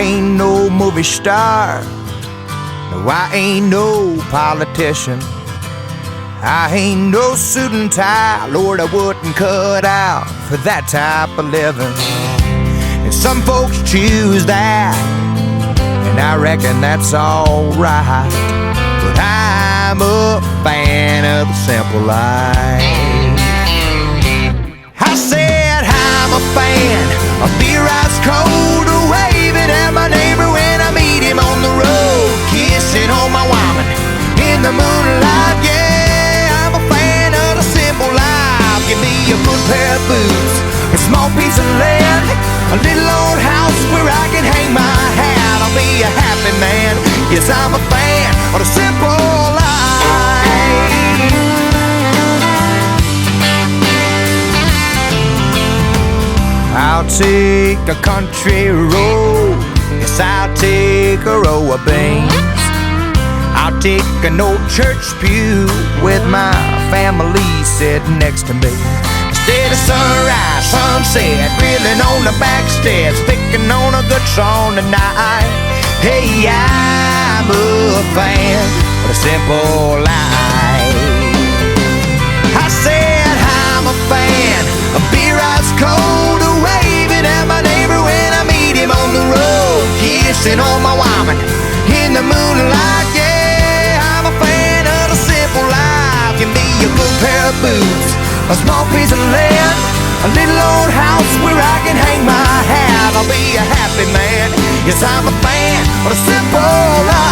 ain't no movie star. No, I ain't no politician. I ain't no suit and tie. Lord, I wouldn't cut out for that type of living. And some folks choose that, and I reckon that's alright. But I'm a fan of the simple life. I said I'm a fan of beer ice cold, waving at my neighbor when I meet him on the road, kissing on my woman in the moonlight. Yeah, I'm a fan of the simple life. Give me a good pair of boots, a small piece of land, a little old house where I can hang my hat. I'll be a happy man. Yes, I'm a fan of the simple life. I'll take a country road. Yes, I'll take a row of beans. I'll take an old church pew with my family sitting next to me. Instead of sunrise, sunset, grilling on the back steps, picking on a good song tonight. Hey, I'm a fan of the simple life. I said I'm a fan of beer ice cold, waving at my neighbor when I meet him on the road, kissing on my woman in the moonlight. Yeah, I'm a fan of the simple life. Give me a good pair of boots, a small piece of land, a little old house where I can hang my hat. I'll be a happy man. Yes, I'm a fan of the simple life.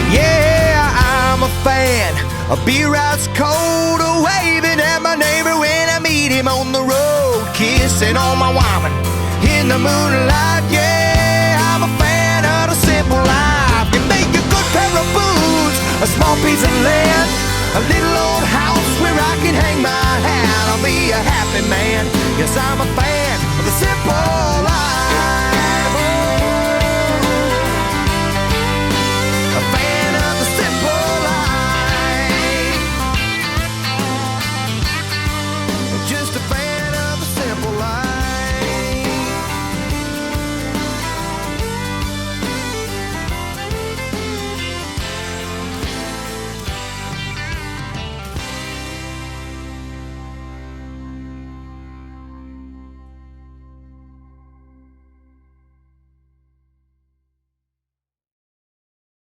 Yeah, I'm a fan of beer ice cold, waving at my neighbor when I meet him on the road, kissing on my woman in the moonlight. Yeah, I'm a fan of the simple life. You make a good pair of boots, a small piece of land, a little old house where I can hang my hat. I'll be a happy man. Yes, I'm a fan of the simple life.